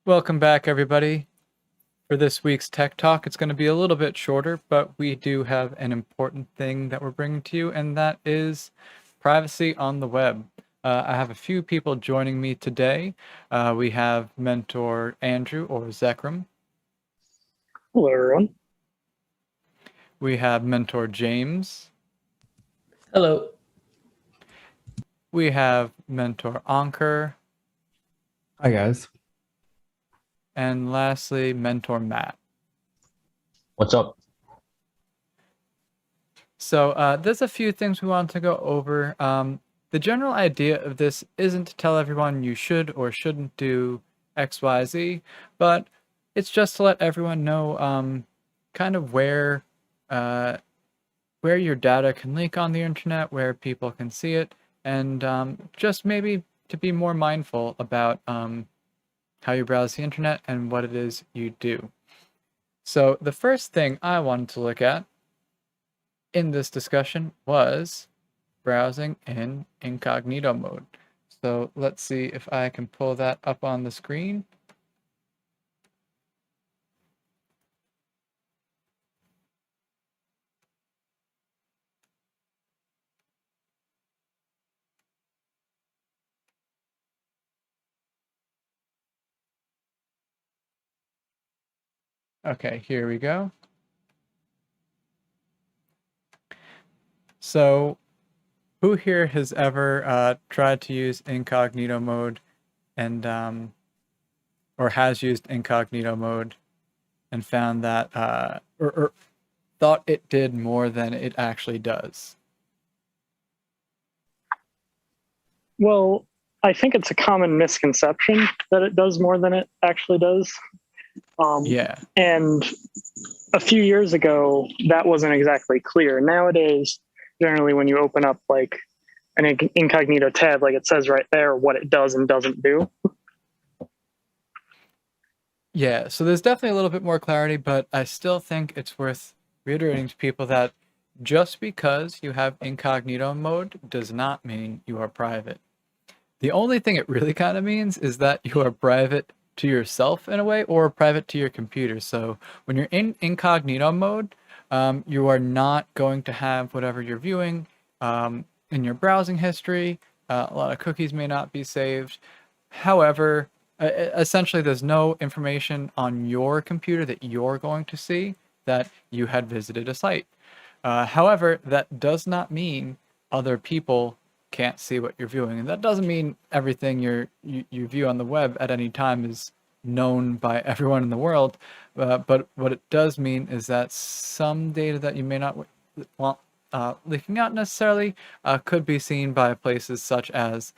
Welcome back, everybody. For this week's Tech Talk, it's going to be a little bit shorter, but we do have an important thing that we're bringing to you, and that is privacy on the web. I have a few people joining me today. We have mentor Andrew, or Zekram. Hello, everyone. We have mentor James. Hello. We have mentor Ankur. Hi, guys. And lastly, mentor Matt. What's up? So there's a few things we want to go over. The general idea of this isn't to tell everyone you should or shouldn't do X, Y, Z, but it's just to let everyone know kind of where your data can leak on the internet, where people can see it, and just maybe to be more mindful about how you browse the internet and what it is you do. So the first thing I wanted to look at in this discussion was browsing in incognito mode. So let's see if I can pull that up on the screen. Okay, here we go. So who here has ever tried to use incognito mode and or has used incognito mode and found that or thought it did more than it actually does? Well, I think it's a common misconception that it does more than it actually does. Yeah. And a few years ago, that wasn't exactly clear. Nowadays, generally, when you open up like an incognito tab, like it says right there what it does and doesn't do. Yeah, so there's definitely a little bit more clarity, but I still think it's worth reiterating to people that just because you have incognito mode does not mean you are private. The only thing it really kind of means is that you are private to yourself in a way, or private to your computer. So when you're in incognito mode, you are not going to have whatever you're viewing in your browsing history. A lot of cookies may not be saved. However, essentially there's no information on your computer that you're going to see that you had visited a site. However, that does not mean other people can't see what you're viewing, and that doesn't mean everything you view on the web at any time is known by everyone in the world, but what it does mean is that some data that you may not want leaking out necessarily could be seen by places such as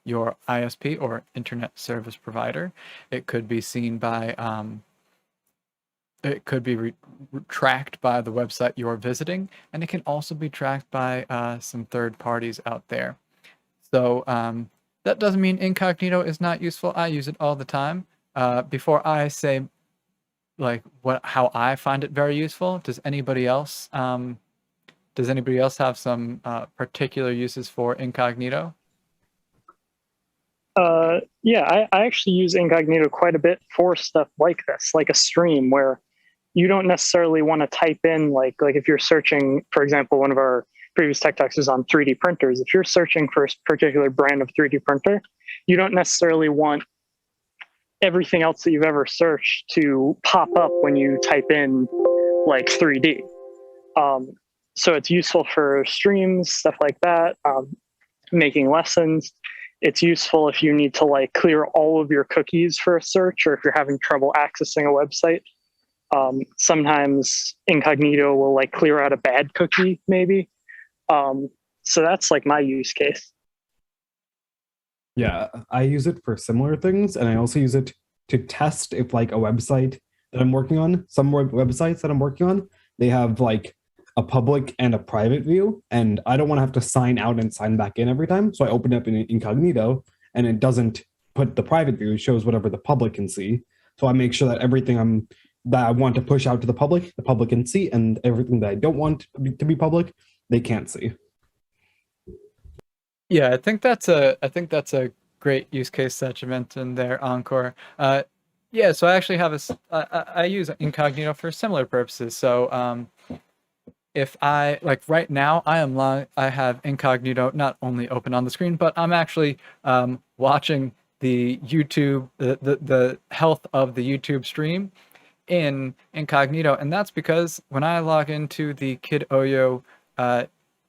your ISP or internet service provider. It could be seen by it could be tracked by the website you're visiting, and it can also be tracked by some third parties out there. So that doesn't mean incognito is not useful. I use it all the time. Before I say like how I find it very useful, does anybody else have some particular uses for incognito? Yeah, I actually use incognito quite a bit for stuff like this, like a stream where you don't necessarily want to type in like if you're searching, for example, one of our previous tech talks was on 3D printers. If you're searching for a particular brand of 3D printer, you don't necessarily want everything else that you've ever searched to pop up when you type in like 3D. So it's useful for streams, stuff like that, making lessons. It's useful if you need to like clear all of your cookies for a search, or if you're having trouble accessing a website. Sometimes incognito will like clear out a bad cookie, maybe. So that's like my use case. Yeah, I use it for similar things, and I also use it to test if like a website that I'm working on, some websites that I'm working on, they have like a public and a private view, and I don't want to have to sign out and sign back in every time. So I open up in incognito, and it doesn't put the private view, it shows whatever the public can see. So I make sure that everything that I want to push out to the public can see, and everything that I don't want to be public, they can't see. Yeah, I think that's a great use case that you mentioned there, Encore. Yeah, so I actually have I use Incognito for similar purposes. So if I, like right now, I have Incognito not only open on the screen, but I'm actually watching the YouTube, the health of the YouTube stream in Incognito, and that's because when I log into the kidOYO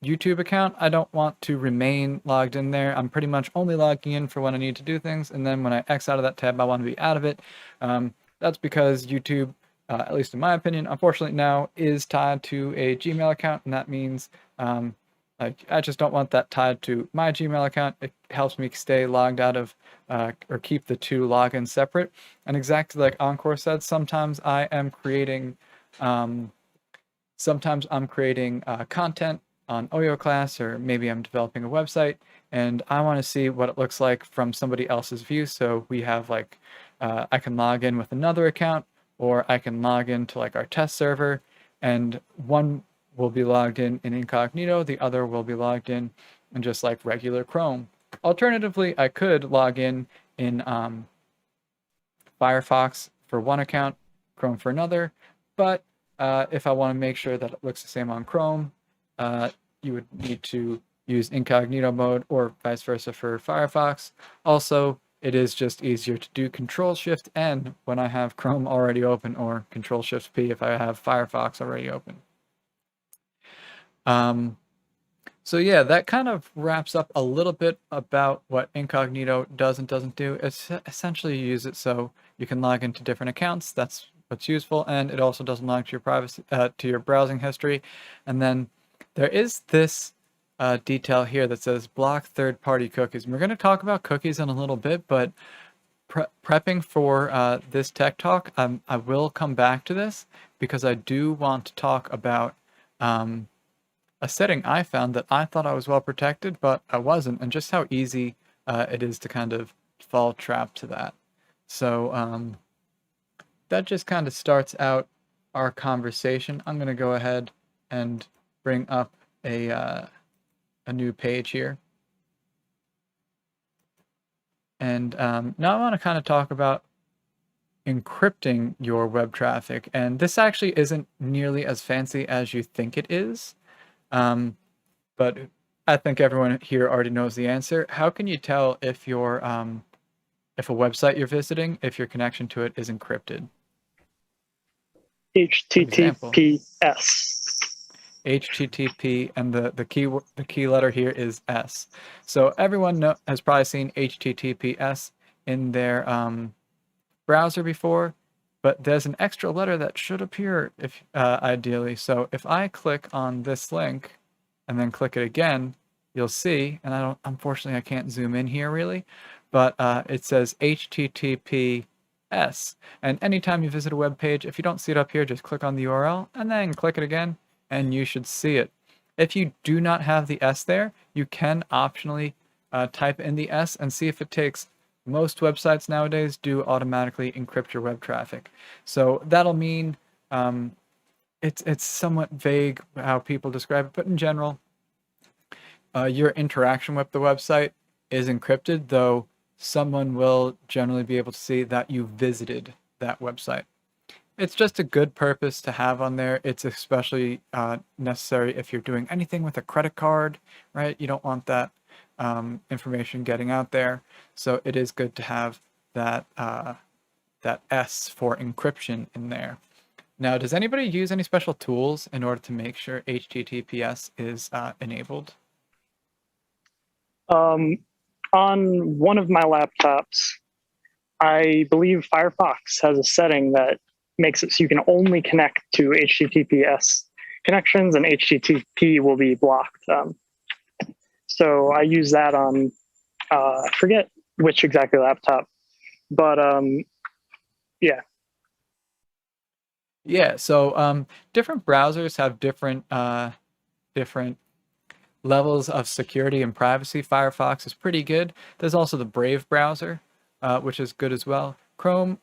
YouTube account, I don't want to remain logged in there. I'm pretty much only logging in for when I need to do things, and then when I X out of that tab, I want to be out of it. That's because YouTube, at least in my opinion, unfortunately now is tied to a Gmail account, and that means I just don't want that tied to my Gmail account. It helps me stay logged out of or keep the two logins separate. And exactly like Encore said, sometimes I'm creating content on Oyo class, or maybe I'm developing a website and I want to see what it looks like from somebody else's view. So we have like I can log in with another account, or I can log into like our test server, and one will be logged in Incognito, the other will be logged in just like regular Chrome. Alternatively, I could log in Firefox for one account, Chrome for another, but if I want to make sure that it looks the same on Chrome, you would need to use Incognito mode, or vice versa for Firefox. Also, it is just easier to do Control-Shift-N when I have Chrome already open, or Control-Shift-P if I have Firefox already open. So yeah, that kind of wraps up a little bit about what Incognito does and doesn't do. It's essentially you use it so you can log into different accounts. That's what's useful, and it also doesn't log to your privacy to your browsing history. And then there is this detail here that says block third-party cookies. And we're going to talk about cookies in a little bit, but prepping for this tech talk, I will come back to this because I do want to talk about a setting I found that I thought I was well protected, but I wasn't, and just how easy it is to kind of fall trapped to that. So that just kind of starts out our conversation. I'm going to go ahead and bring up a new page here. And now I want to kind of talk about encrypting your web traffic. And this actually isn't nearly as fancy as you think it is. But I think everyone here already knows the answer. How can you tell if your if a website you're visiting, if your connection to it is encrypted? HTTPS. HTTP, and the key letter here is S. So everyone has probably seen HTTPS in their browser before, but there's an extra letter that should appear if ideally. So if I click on this link and then click it again, you'll see, and unfortunately I can't zoom in here really, but it says HTTPS. And anytime you visit a web page, if you don't see it up here, just click on the URL and then click it again, and you should see it. If you do not have the S there, you can optionally type in the S and see if it takes. Most websites nowadays do automatically encrypt your web traffic. So that'll mean it's somewhat vague how people describe it, but in general, your interaction with the website is encrypted, though someone will generally be able to see that you visited that website. It's just a good purpose to have on there. It's especially necessary if you're doing anything with a credit card, right? You don't want that information getting out there. So it is good to have that that S for encryption in there. Now, does anybody use any special tools in order to make sure HTTPS is enabled? On one of my laptops, I believe Firefox has a setting that makes it so you can only connect to HTTPS connections, and HTTP will be blocked. So I use that on, I forget which exactly laptop, but yeah. Yeah, so different browsers have different different levels of security and privacy. Firefox is pretty good. There's also the Brave browser, which is good as well. Chrome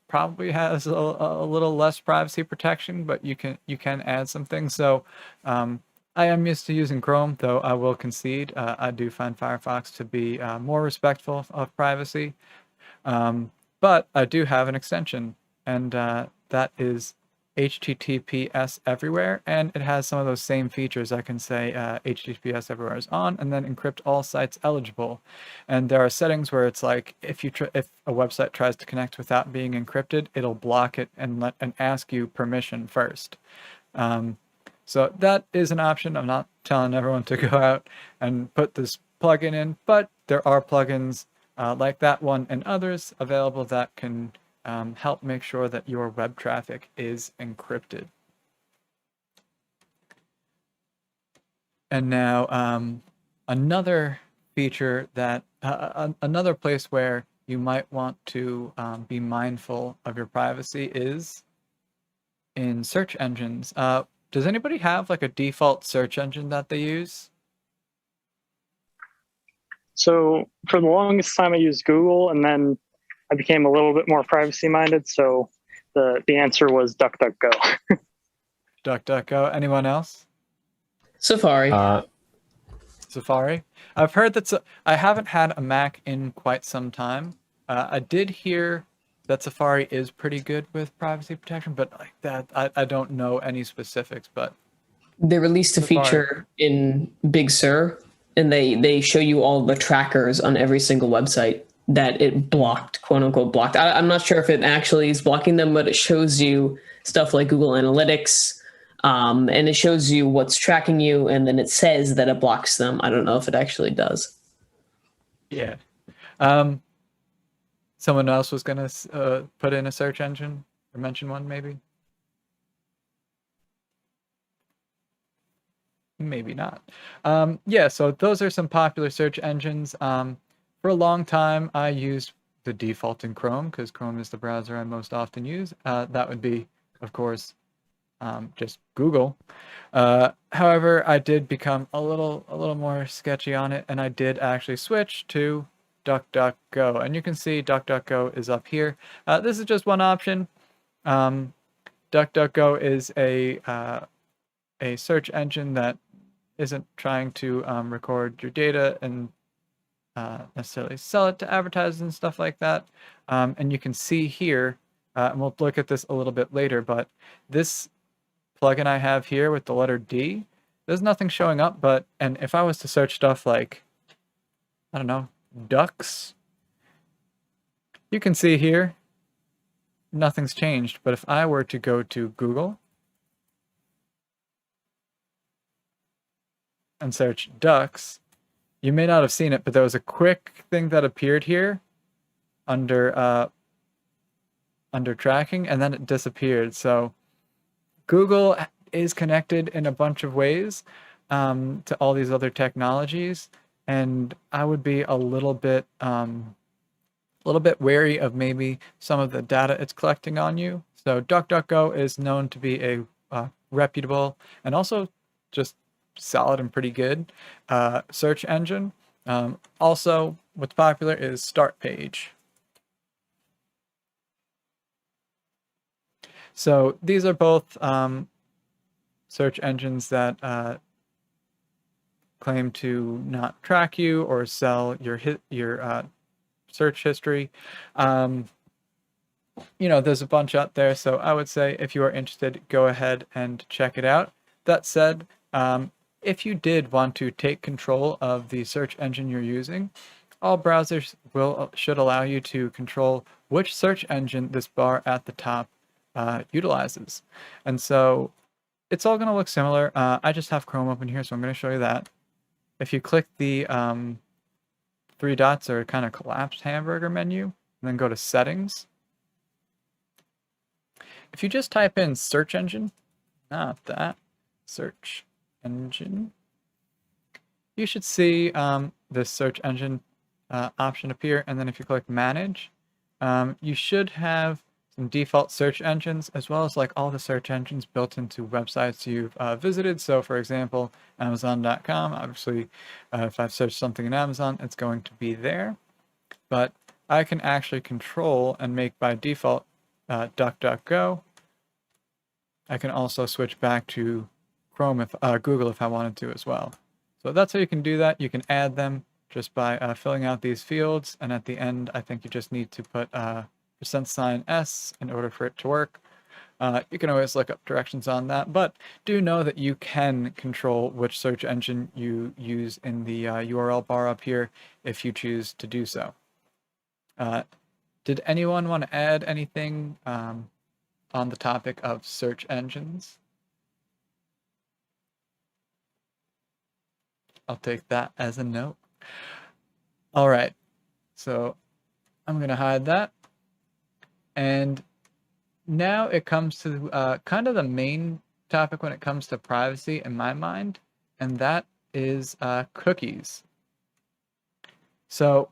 probably has a little less privacy protection, but you can add some things. So I'm I am used to using Chrome, though I will concede I do find Firefox to be more respectful of privacy. But I do have an extension, and that is HTTPS everywhere, and it has some of those same features. I can say HTTPS everywhere is on, and then encrypt all sites eligible. And there are settings where it's like if a website tries to connect without being encrypted, it'll block it and ask you permission first. So that is an option. I'm not telling everyone to go out and put this plugin in, but there are plugins like that one and others available that can help make sure that your web traffic is encrypted. And now another feature that, another place where you might want to be mindful of your privacy is in search engines. Does anybody have like a default search engine that they use? So for the longest time, I used Google, and then I became a little bit more privacy minded. So the answer was DuckDuckGo. DuckDuckGo. Anyone else? Safari. Safari. I've heard that. I haven't had a Mac in quite some time. I did hear that Safari is pretty good with privacy protection, but like that, I don't know any specifics. But They released a Safari. feature in Big Sur, and they show you all the trackers on every single website that it blocked, quote unquote blocked. I'm not sure if it actually is blocking them, but it shows you stuff like Google Analytics, and it shows you what's tracking you, and then it says that it blocks them. I don't know if it actually does. yeah. Someone else was gonna put in a search engine or mention one, maybe. Maybe not. Yeah, so those are some popular search engines. For a long time, I used the default in Chrome because Chrome is the browser I most often use. That would be, of course, just Google. However, I did become a little more sketchy on it, and I did actually switch to DuckDuckGo. And you can see DuckDuckGo is up here. This is just one option. DuckDuckGo is a search engine that isn't trying to record your data and necessarily sell it to advertisers and stuff like that. And you can see here, and we'll look at this a little bit later, but this plugin I have here with the letter D, there's nothing showing up, and if I was to search stuff like, I don't know, ducks, you can see here, nothing's changed. But if I were to go to Google and search ducks, you may not have seen it, but there was a quick thing that appeared here under tracking, and then it disappeared. So Google is connected in a bunch of ways to all these other technologies, and I would be a little bit wary of maybe some of the data it's collecting on you. So DuckDuckGo is known to be a reputable and also just solid and pretty good search engine. Also, what's popular is StartPage. So these are both search engines that claim to not track you or sell your search history. There's a bunch out there, so I would say if you are interested, go ahead and check it out. That said, if you did want to take control of the search engine you're using, all browsers should allow you to control which search engine this bar at the top utilizes. And so it's all going to look similar. I just have Chrome open here, so I'm going to show you that. If you click the three dots or kind of collapsed hamburger menu, and then go to settings, if you just type in search engine, not that, search engine, you should see this search engine option appear. And then if you click manage, you should have some default search engines, as well as like all the search engines built into websites you've visited. So for example, Amazon.com, obviously, if I've searched something in Amazon, it's going to be there. But I can actually control and make by default DuckDuckGo. I can also switch back to Chrome, if Google, if I wanted to as well. So that's how you can do that. You can add them just by filling out these fields, and at the end, I think you just need to put %s in order for it to work. You can always look up directions on that, but do know that you can control which search engine you use in the URL bar up here if you choose to do so. Did anyone want to add anything on the topic of search engines? I'll take that as a no. All right, so I'm going to hide that. And now it comes to kind of the main topic when it comes to privacy in my mind, and that is cookies. So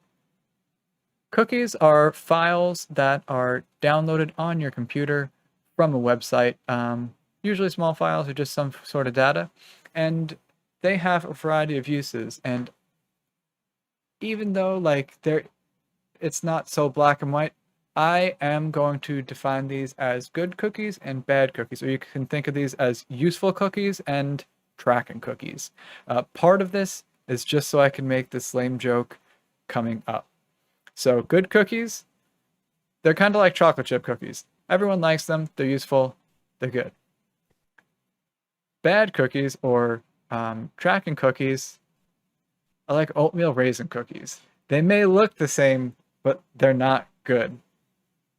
cookies are files that are downloaded on your computer from a website, usually small files or just some sort of data, and they have a variety of uses. And even though it's not so black and white, I am going to define these as good cookies and bad cookies, or you can think of these as useful cookies and tracking cookies. Part of this is just so I can make this lame joke coming up. So good cookies, they're kind of like chocolate chip cookies. Everyone likes them, they're useful, they're good. Bad cookies, or tracking cookies, are like oatmeal raisin cookies. They may look the same, but they're not good.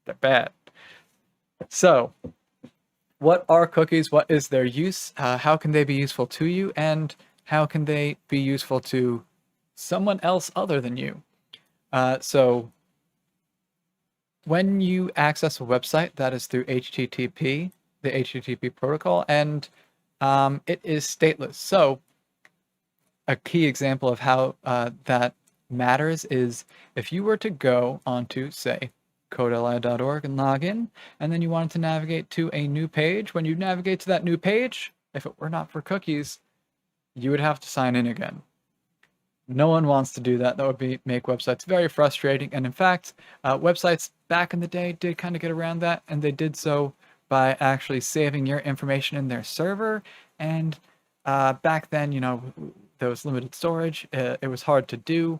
They're bad. So, what are cookies? What is their use? How can they be useful to you? And how can they be useful to someone else other than you? So, when you access a website, that is through HTTP, the HTTP protocol, and it is stateless. So, a key example of how that matters is if you were to go onto, say, kidOYO.org and log in, and then you wanted to navigate to a new page. When you navigate to that new page, if it were not for cookies, you would have to sign in again. No one wants to do that. That would make websites very frustrating. And in fact, websites back in the day did kind of get around that, and they did so by actually saving your information in their server. And back then, there was limited storage. It was hard to do.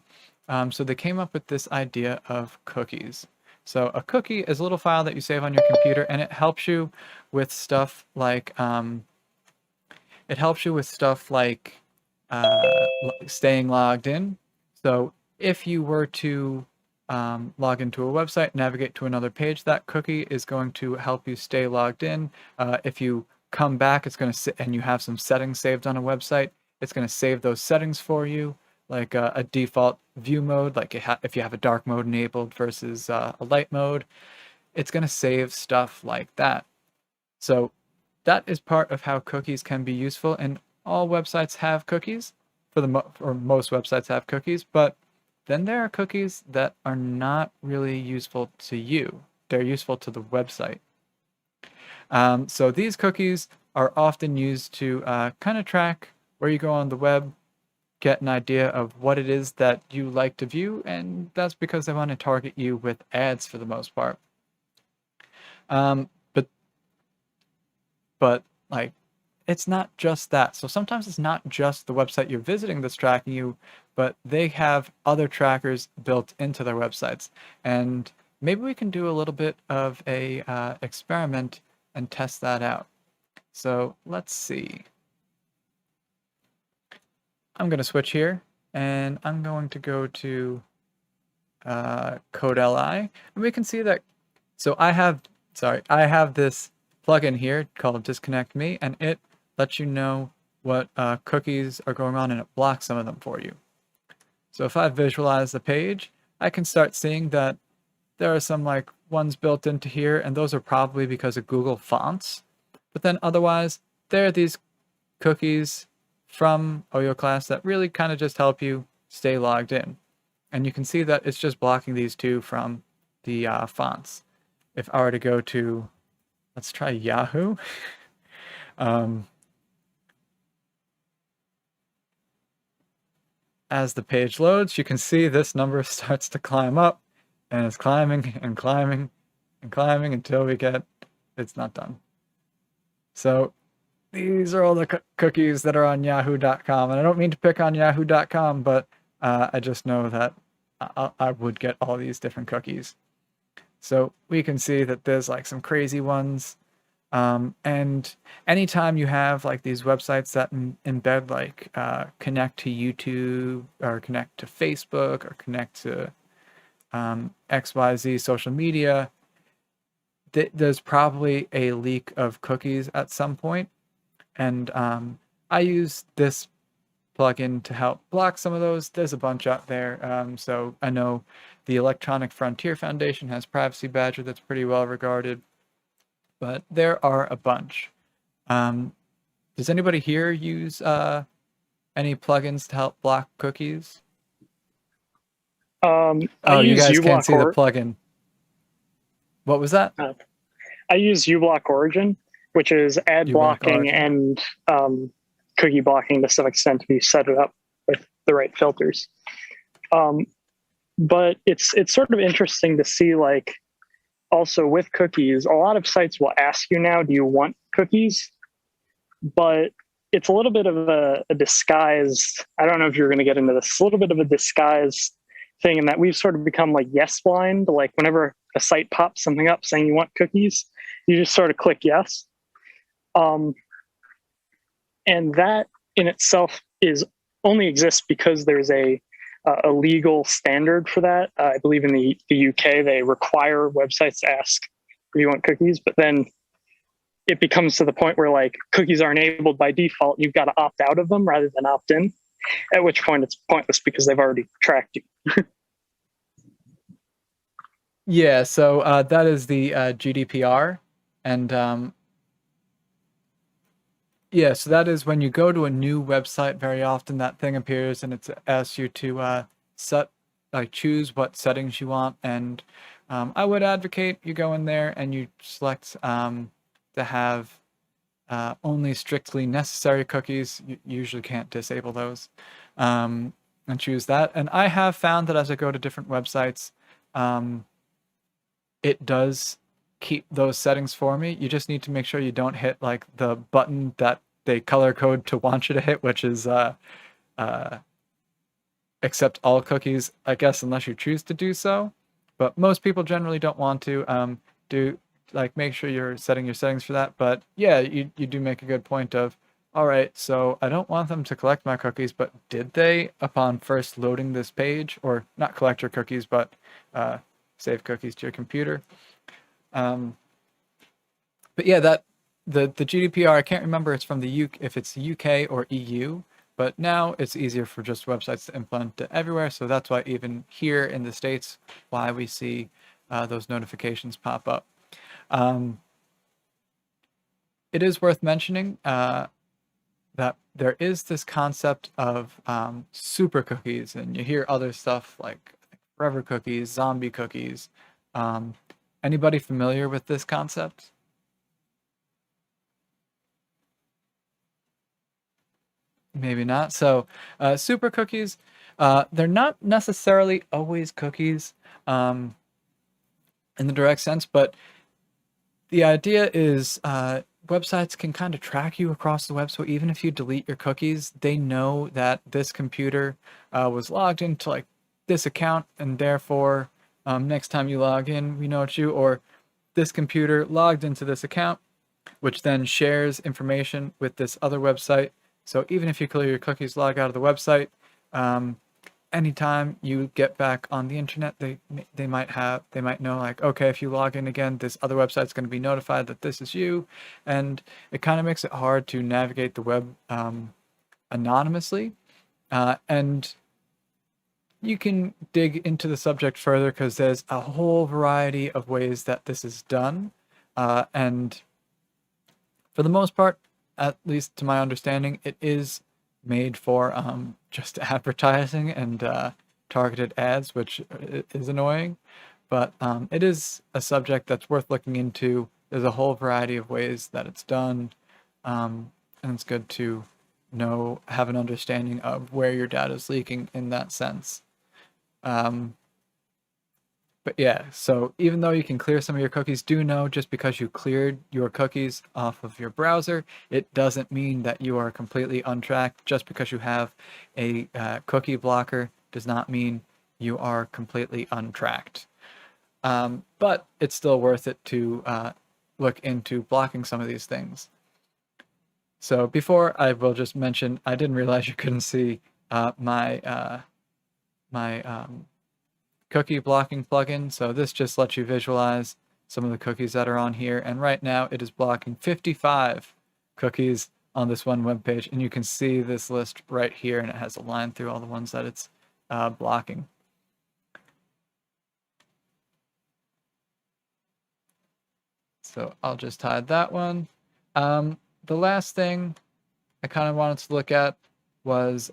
So they came up with this idea of cookies. So a cookie is a little file that you save on your computer, and it helps you with stuff like staying logged in. So if you were to log into a website, navigate to another page, that cookie is going to help you stay logged in. If you come back, it's going to sit, and you have some settings saved on a website, it's going to save those settings for you, like a default view mode, like if you have a dark mode enabled versus a light mode, it's going to save stuff like that. So that is part of how cookies can be useful, and all websites have cookies, or most websites have cookies, but then there are cookies that are not really useful to you. They're useful to the website. So these cookies are often used to kind of track where you go on the web, get an idea of what it is that you like to view, and that's because they want to target you with ads for the most part. But like, it's not just that. So sometimes it's not just the website you're visiting that's tracking you, but they have other trackers built into their websites. And maybe we can do a little bit of a experiment and test that out. So let's see. I'm going to switch here, and I'm going to go to CodeLI, and we can see that. So I have this plugin here called Disconnect Me, and it lets you know what cookies are going on, and it blocks some of them for you. So if I visualize the page, I can start seeing that there are some ones built into here, and those are probably because of Google fonts. But then otherwise, there are these cookies from OYO class that really kind of just help you stay logged in. And you can see that it's just blocking these two from the fonts. If I were to go to, let's try Yahoo. As the page loads, you can see this number starts to climb up, and it's climbing and climbing and climbing until it's not done. So these are all the cookies that are on yahoo.com. And I don't mean to pick on yahoo.com, but I just know that I would get all these different cookies. So we can see that there's like some crazy ones. And anytime you have like these websites that embed like connect to YouTube or connect to Facebook or connect to XYZ social media, there's probably a leak of cookies at some point. And I use this plugin to help block some of those. There's a bunch out there. So I know the Electronic Frontier Foundation has Privacy Badger that's pretty well regarded, but there are a bunch. Does anybody here use any plugins to help block cookies? I Oh, you use guys can't uBlock see the plugin. What was that? I use uBlock Origin, which is ad uBlock blocking Origin. and cookie blocking to some extent if you set it up with the right filters. But it's sort of interesting to see, like, also with cookies, a lot of sites will ask you now, do you want cookies? But it's a little bit of a disguised, I don't know if you're going to get into this, a little bit of a disguised thing in that we've sort of become like yes blind. Like whenever a site pops something up saying you want cookies, you just sort of click yes. And that in itself is only exists because there's a legal standard for that. I believe in the UK, they require websites to ask if you want cookies, but then it becomes to the point where like cookies are enabled by default. You've got to opt out of them rather than opt in, at which point it's pointless because they've already tracked you. Yeah, so that is the GDPR. And yeah, so that is when you go to a new website, very often that thing appears and it asks you to choose what settings you want. And I would advocate you go in there and you select to have only strictly necessary cookies. You usually can't disable those, and choose that. And I have found that as I go to different websites, it does keep those settings for me. You just need to make sure you don't hit like the button that they color code to want you to hit, which is accept all cookies, I guess, unless you choose to do so. But most people generally don't want to make sure you're setting your settings for that. But yeah, you do make a good point of, all right, so I don't want them to collect my cookies, but did they upon first loading this page? Or not collect your cookies, but save cookies to your computer. But yeah, that the GDPR, I can't remember if it's UK or EU, but now it's easier for just websites to implement it everywhere. So that's why even here in the States, why we see those notifications pop up. It is worth mentioning that there is this concept of super cookies, and you hear other stuff like forever cookies, zombie cookies. Anybody familiar with this concept? Maybe not. So super cookies, they're not necessarily always cookies in the direct sense, but the idea is websites can kind of track you across the web. So even if you delete your cookies, they know that this computer was logged into like this account, and therefore next time you log in, we know it's you, or this computer logged into this account, which then shares information with this other website. So even if you clear your cookies, log out of the website, anytime you get back on the internet, they might know, like, okay, if you log in again, this other website's going to be notified that this is you, and it kind of makes it hard to navigate the web anonymously. And you can dig into the subject further because there's a whole variety of ways that this is done, and for the most part, at least to my understanding, it is made for just advertising and targeted ads, which is annoying. But it is a subject that's worth looking into. There's a whole variety of ways that it's done, and it's good to have an understanding of where your data is leaking in that sense. But But yeah, so even though you can clear some of your cookies, do know just because you cleared your cookies off of your browser, it doesn't mean that you are completely untracked. Just because you have a cookie blocker does not mean you are completely untracked. But it's still worth it to look into blocking some of these things. So before, I will just mention, I didn't realize you couldn't see my cookie blocking plugin. So this just lets you visualize some of the cookies that are on here. And right now it is blocking 55 cookies on this one web page. And you can see this list right here, and it has a line through all the ones that it's blocking. So I'll just hide that one. The last thing I kind of wanted to look at was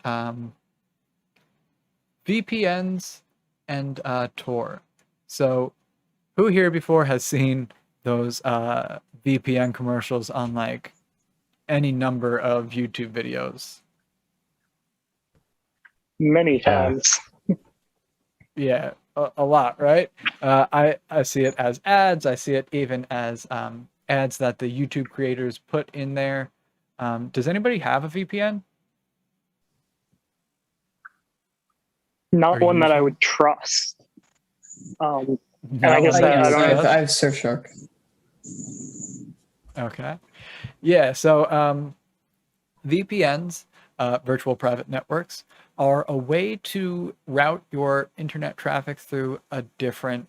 VPNs and Tor. So who here before has seen those VPN commercials on like any number of YouTube videos? Many times. Yeah, a lot, right? I see it as ads. I see it even as ads that the YouTube creators put in there. Does anybody have a VPN? Not Or one that I use would trust. And Not I guess one that I you don't trust? I have Surfshark. Okay. Yeah, so VPNs, virtual private networks, are a way to route your internet traffic through a different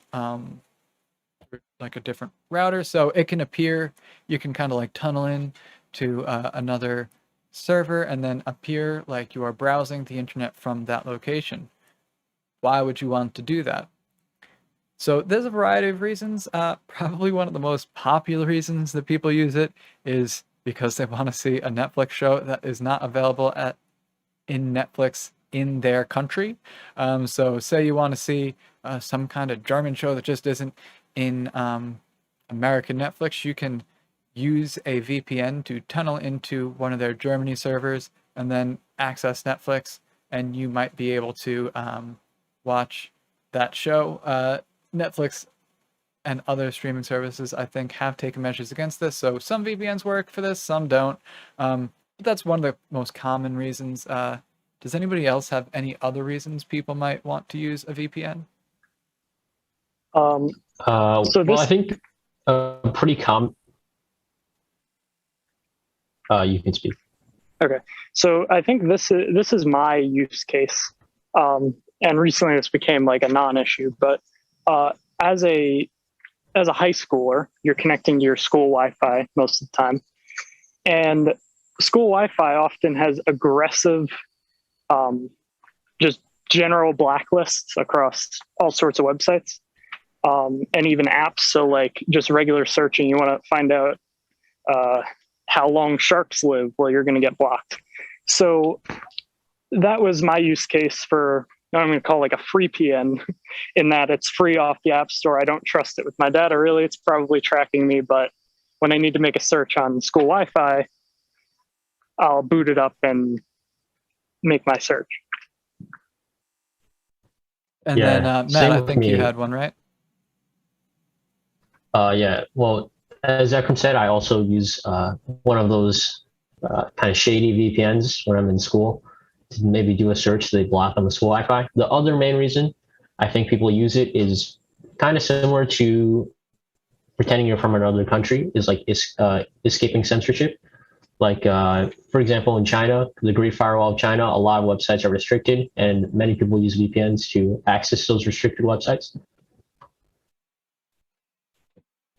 like a different router. So it can appear, you can kind of like tunnel in to another server and then appear like you are browsing the internet from that location. Why would you want to do that? So there's a variety of reasons. Probably one of the most popular reasons that people use it is because they want to see a Netflix show that is not available in Netflix in their country. So say you want to see some kind of German show that just isn't in American Netflix, you can use a VPN to tunnel into one of their Germany servers and then access Netflix, and you might be able to watch that show. Netflix and other streaming services, I think, have taken measures against this. So some VPNs work for this, some don't. But that's one of the most common reasons. Does anybody else have any other reasons people might want to use a VPN? So well, I think pretty common. You can speak. Okay, so I think this is my use case, and recently this became like a non-issue. But as a high schooler, you're connecting to your school Wi-Fi most of the time, and school Wi-Fi often has aggressive, just general blacklists across all sorts of websites, and even apps. So like just regular searching, you want to find out how long sharks live, well, you're going to get blocked. So that was my use case for, I'm going to call like a free PN, in that it's free off the App Store. I don't trust it with my data, really. It's probably tracking me, but when I need to make a search on school Wi-Fi, I'll boot it up and make my search. And Yeah, then, Matt, same I with think you me. had one, right? Yeah, well, as Ekram said, I also use one of those kind of shady VPNs when I'm in school to maybe do a search so they block on the school Wi-Fi. The other main reason I think people use it is kind of similar to pretending you're from another country, is like escaping censorship. Like, for example, in China, the Great Firewall of China, a lot of websites are restricted, and many people use VPNs to access those restricted websites.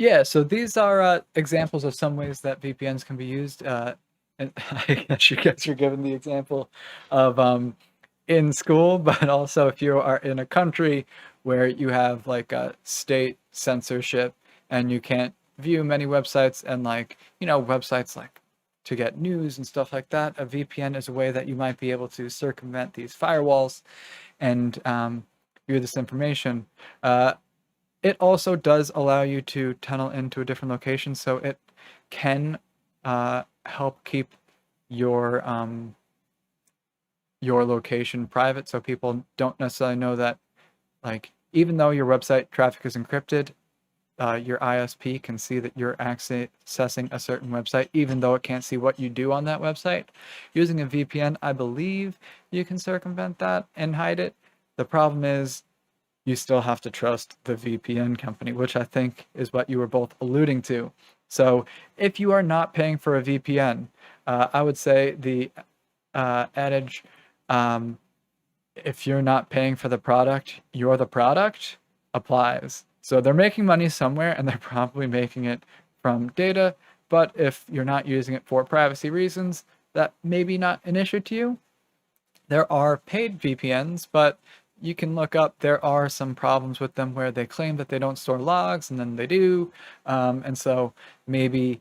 Yeah, so these are examples of some ways that VPNs can be used. And I guess you guys are given the example of in school, but also if you are in a country where you have like a state censorship and you can't view many websites and like, websites like to get news and stuff like that, a VPN is a way that you might be able to circumvent these firewalls and view this information. It also does allow you to tunnel into a different location, so it can help keep your location private, so people don't necessarily know that like even though your website traffic is encrypted, your ISP can see that you're accessing a certain website, even though it can't see what you do on that website. Using a VPN, I believe you can circumvent that and hide it. The problem is you still have to trust the VPN company, which I think is what you were both alluding to. So if you are not paying for a VPN, I would say the adage, if you're not paying for the product, you're the product, applies. So they're making money somewhere, and they're probably making it from data. But if you're not using it for privacy reasons, that may be not an issue to you. There are paid VPNs, but you can look up, there are some problems with them where they claim that they don't store logs, and then they do. And so maybe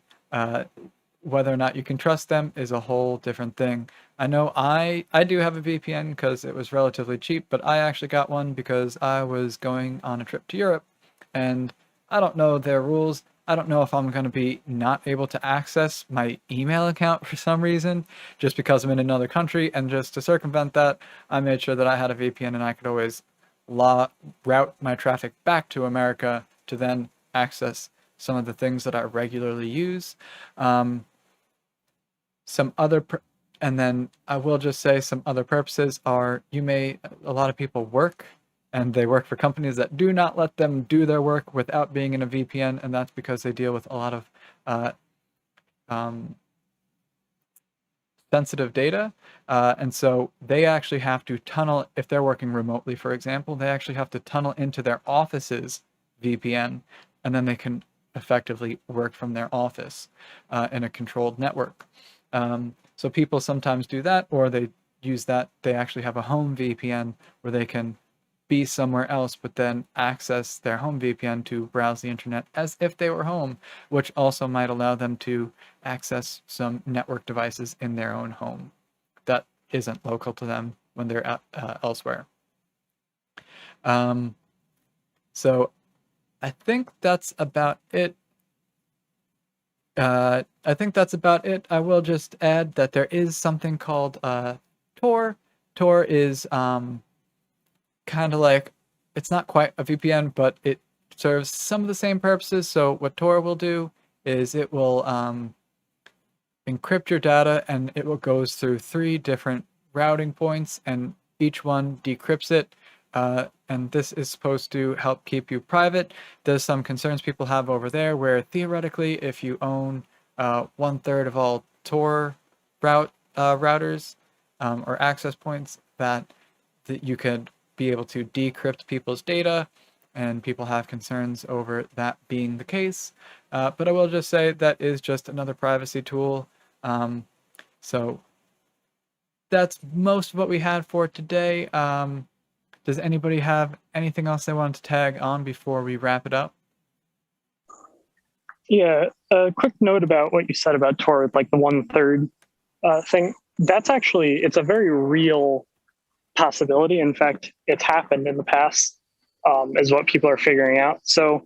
whether or not you can trust them is a whole different thing. I know I do have a VPN because it was relatively cheap, but I actually got one because I was going on a trip to Europe, and I don't know their rules. I don't know if I'm going to be not able to access my email account for some reason, just because I'm in another country. And just to circumvent that, I made sure that I had a VPN and I could always route my traffic back to America to then access some of the things that I regularly use. And then I will just say some other purposes are, a lot of people work, and they work for companies that do not let them do their work without being in a VPN, and that's because they deal with a lot of sensitive data, and so they actually have to tunnel, if they're working remotely, for example, they actually have to tunnel into their office's VPN, and then they can effectively work from their office in a controlled network. So people sometimes do that, or they use that, they actually have a home VPN where they can be somewhere else, but then access their home VPN to browse the internet as if they were home, which also might allow them to access some network devices in their own home that isn't local to them when they're elsewhere. So I think that's about it. I will just add that there is something called Tor. Tor is kind of like, it's not quite a VPN, but it serves some of the same purposes. So what Tor will do is it will encrypt your data, and it will goes through 3 different routing points, and each one decrypts it. And this is supposed to help keep you private. There's some concerns people have over there where theoretically, if you own 1/3 of all Tor routers or access points, that you could be able to decrypt people's data, and people have concerns over that being the case. But I will just say that is just another privacy tool. So that's most of what we had for today. Does anybody have anything else they want to tag on before we wrap it up? Yeah, a quick note about what you said about Tor, like the 1/3 thing. That's actually, it's a very real possibility. In fact, it's happened in the past, is what people are figuring out. So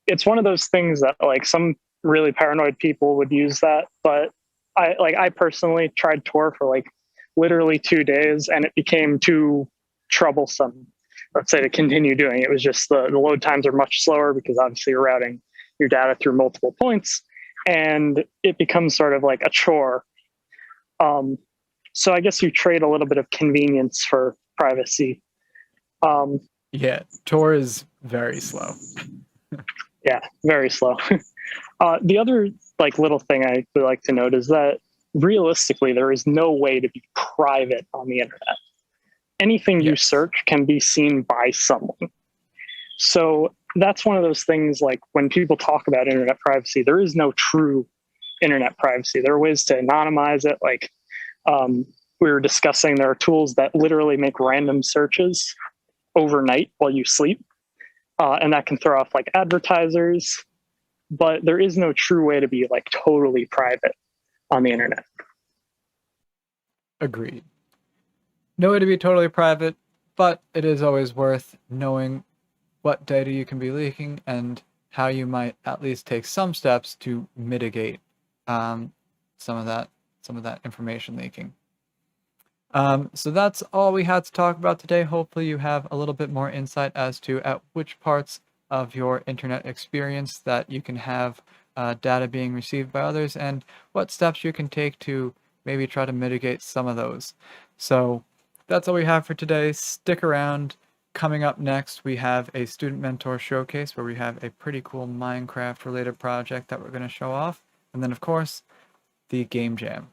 it's one of those things that like some really paranoid people would use that, but I personally tried Tor for like literally 2 days, and it became too troublesome, let's say, to continue doing. It was just the load times are much slower because obviously you're routing your data through multiple points, and it becomes sort of like a chore. So I guess you trade a little bit of convenience for privacy. Yeah, Tor is very slow. Yeah, very slow. The other like little thing I would like to note is that realistically, there is no way to be private on the internet. Anything you search can be seen by someone. So that's one of those things, like when people talk about internet privacy, there is no true internet privacy. There are ways to anonymize it. Like we were discussing, there are tools that literally make random searches overnight while you sleep. And that can throw off like advertisers, but there is no true way to be like totally private on the internet. Agreed. No way to be totally private, but it is always worth knowing what data you can be leaking and how you might at least take some steps to mitigate some of that information leaking. So that's all we had to talk about today. Hopefully you have a little bit more insight as to at which parts of your internet experience that you can have data being received by others, and what steps you can take to maybe try to mitigate some of those. So that's all we have for today. Stick around. Coming up next, we have a student mentor showcase where we have a pretty cool Minecraft related project that we're going to show off. And then, of course, the game jam.